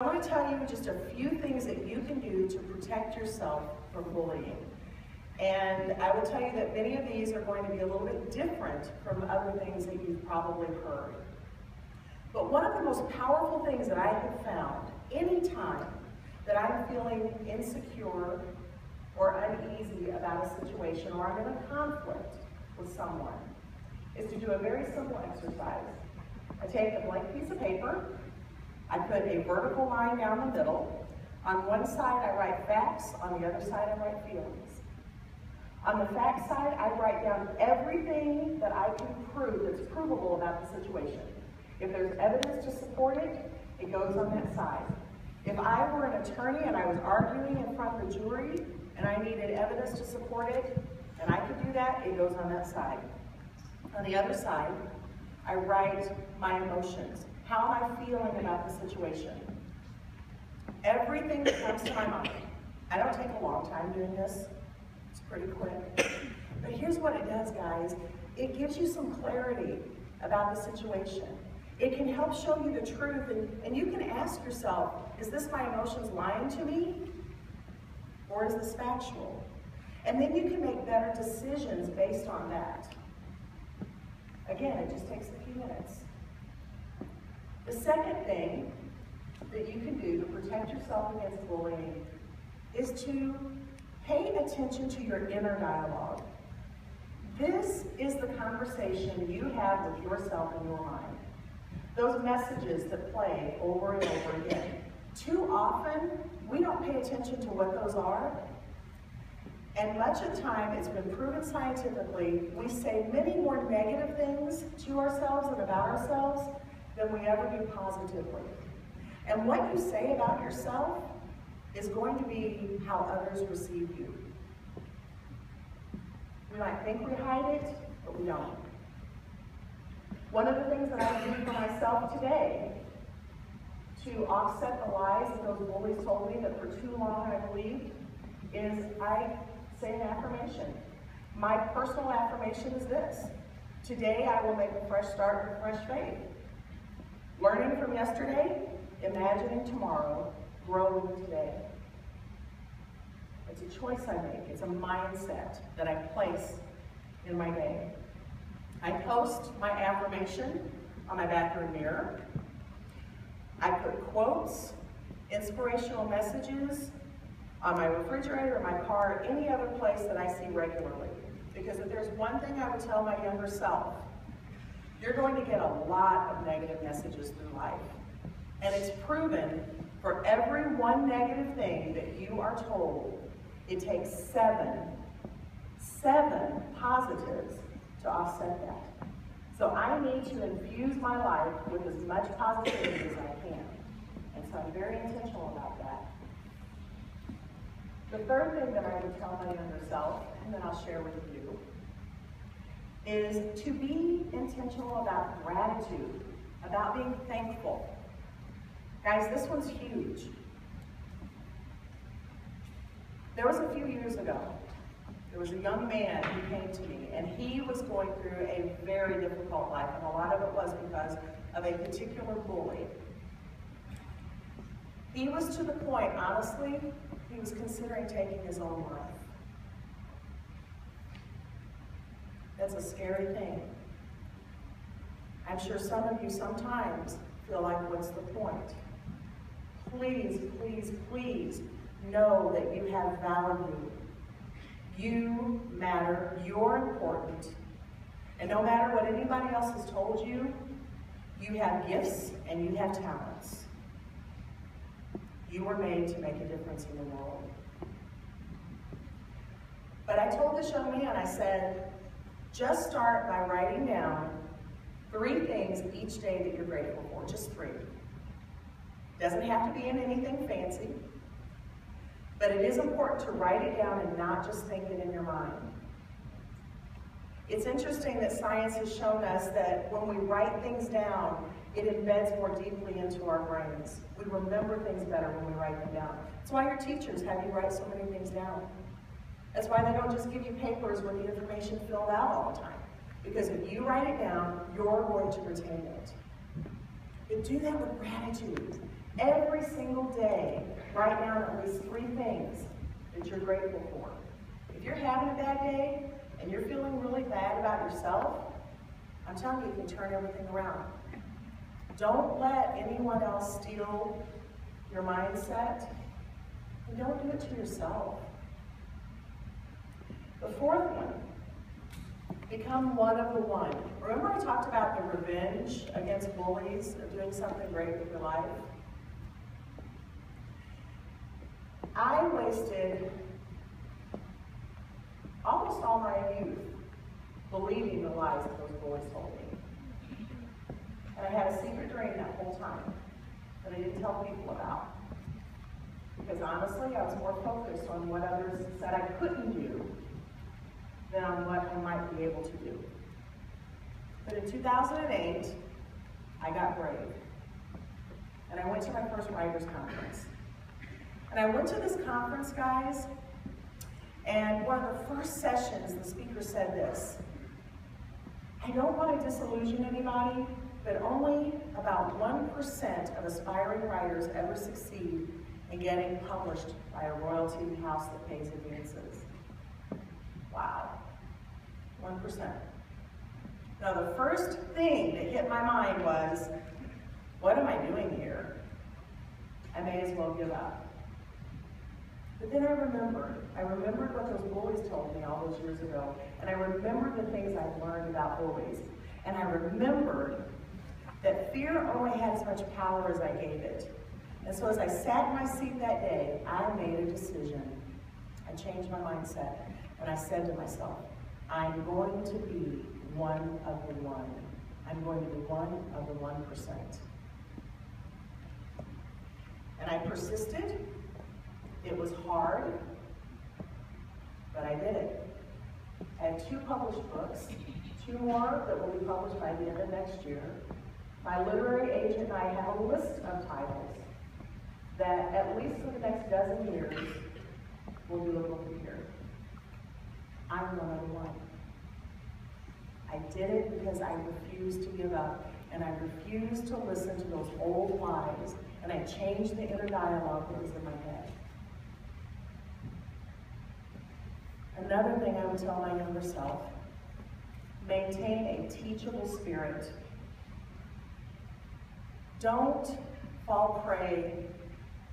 I want to tell you just a few things that you can do to protect yourself from bullying. And I will tell you that many of these are going to be a little bit different from other things that you've probably heard. But one of the most powerful things that I have found anytime that I'm feeling insecure or uneasy about a situation, or I'm in a conflict with someone, is to do a very simple exercise. I take a blank piece of paper, I put a vertical line down the middle. On one side I write facts, on the other side I write feelings. On the fact side, I write down everything that I can prove that's provable about the situation. If there's evidence to support it, it goes on that side. If I were an attorney and I was arguing in front of a jury and I needed evidence to support it, and I could do that, it goes on that side. On the other side, I write my emotions. How am I feeling about the situation? Everything that comes to my mind. I don't take a long time doing this. It's pretty quick. But here's what it does, guys. It gives you some clarity about the situation. It can help show you the truth, and you can ask yourself, is this my emotions lying to me? Or is this factual? And then you can make better decisions based on that. Again, it just takes a few minutes. The second thing that you can do to protect yourself against bullying is to pay attention to your inner dialogue. This is the conversation you have with yourself in your mind. Those messages that play over and over again. Too often, we don't pay attention to what those are. And much of the time, it's been proven scientifically, we say many more negative things to ourselves and about ourselves than we ever do positively. And what you say about yourself is going to be how others receive you. We might think we hide it, but we don't. One of the things that I do for myself today to offset the lies that those bullies told me that for too long I believed is I say an affirmation. My personal affirmation is this: today I will make a fresh start with fresh faith. Learning from yesterday, imagining tomorrow, growing today. It's a choice I make. It's a mindset that I place in my day. I post my affirmation on my bathroom mirror. I put quotes, inspirational messages on my refrigerator, or my car, or any other place that I see regularly. Because if there's one thing I would tell my younger self, you're going to get a lot of negative messages through life. And it's proven for every one negative thing that you are told, it takes seven positives to offset that. So I need to infuse my life with as much positivity as I can. And so I'm very intentional about that. The third thing that I would tell my younger self, and then I'll share with you, is to be intentional about gratitude, about being thankful. Guys, this one's huge. There was a few years ago, there was a young man who came to me, and he was going through a very difficult life, and a lot of it was because of a particular bully. He was to the point, honestly, he was considering taking his own life. That's a scary thing. I'm sure some of you sometimes feel like, what's the point? Please, please, please know that you have value. You matter, you're important. And no matter what anybody else has told you, you have gifts and you have talents. You were made to make a difference in the world. But I told this young man, I said, just start by writing down 3 things each day that you're grateful for, just 3. Doesn't have to be in anything fancy, but it is important to write it down and not just think it in your mind. It's interesting that science has shown us that when we write things down, it embeds more deeply into our brains. We remember things better when we write them down. That's why your teachers have you write so many things down. That's why they don't just give you papers with the information filled out all the time. Because if you write it down, you're going to retain it. But do that with gratitude. Every single day, write down at least 3 things that you're grateful for. If you're having a bad day and you're feeling really bad about yourself, I'm telling you, you can turn everything around. Don't let anyone else steal your mindset, and don't do it to yourself. The 4th one, become one of the one. Remember I talked about the revenge against bullies of doing something great with your life? I wasted almost all my youth believing the lies that those bullies told me. And I had a secret dream that whole time that I didn't tell people about. Because honestly, I was more focused on what others said I couldn't do than on what I might be able to do. But in 2008, I got brave. And I went to my first writers' conference. And I went to this conference, guys, and one of the first sessions, the speaker said this: I don't want to disillusion anybody, but only about 1% of aspiring writers ever succeed in getting published by a royalty house that pays advances. Wow, 1%. Now the first thing that hit my mind was, what am I doing here? I may as well give up. But then I remembered what those bullies told me all those years ago, and I remembered the things I'd learned about bullies. And I remembered that fear only had as much power as I gave it. And so as I sat in my seat that day, I made a decision. I changed my mindset, and I said to myself, I'm going to be one of the one. I'm going to be one of the 1%. And I persisted. It was hard, but I did it. I have 2 published books, 2 more that will be published by the end of next year. My literary agent and I have a list of titles that at least for the next dozen years will do a book a year. I'm one of the one. I did it because I refused to give up, and I refused to listen to those old lies, and I changed the inner dialogue that was in my head. Another thing I would tell my younger self, maintain a teachable spirit. Don't fall prey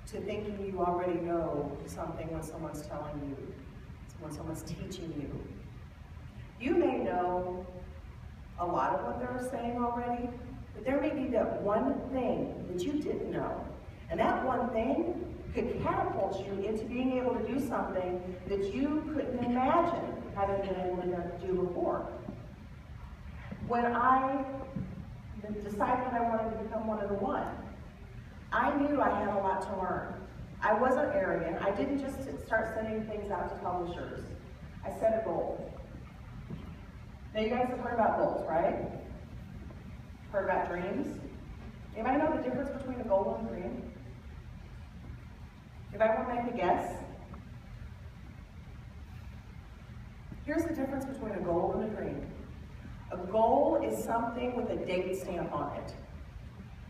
to thinking you already know something when someone's telling you, when someone's teaching you. You may know a lot of what they're saying already, but there may be that one thing that you didn't know. And that one thing could catapult you into being able to do something that you couldn't imagine having been able to do before. When I decided I wanted to become one of the one, I knew I had a lot to learn. I wasn't arrogant. I didn't just start sending things out to publishers. I set a goal. Now you guys have heard about goals, right? Heard about dreams? Anybody know the difference between a goal and a dream? If I want to make a guess, here's the difference between a goal and a dream. A goal is something with a date stamp on it.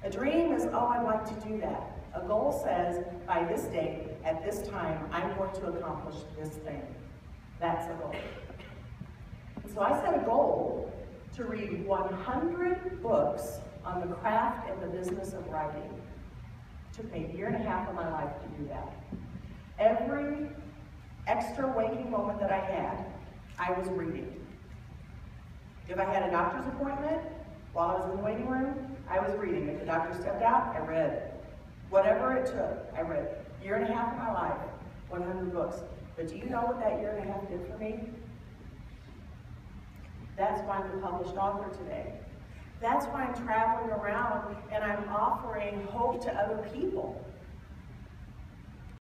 A dream is, oh, I'd like to do that. A goal says, by this date, at this time, I'm going to accomplish this thing. That's a goal. And so I set a goal to read 100 books on the craft and the business of writing. It took me a year and a half of my life to do that. Every extra waking moment that I had, I was reading. If I had a doctor's appointment while I was in the waiting room, I was reading. If the doctor stepped out, I read. Whatever it took, I read. Year and a half of my life, 100 books. But do you know what that year and a half did for me? That's why I'm a published author today. That's why I'm traveling around and I'm offering hope to other people.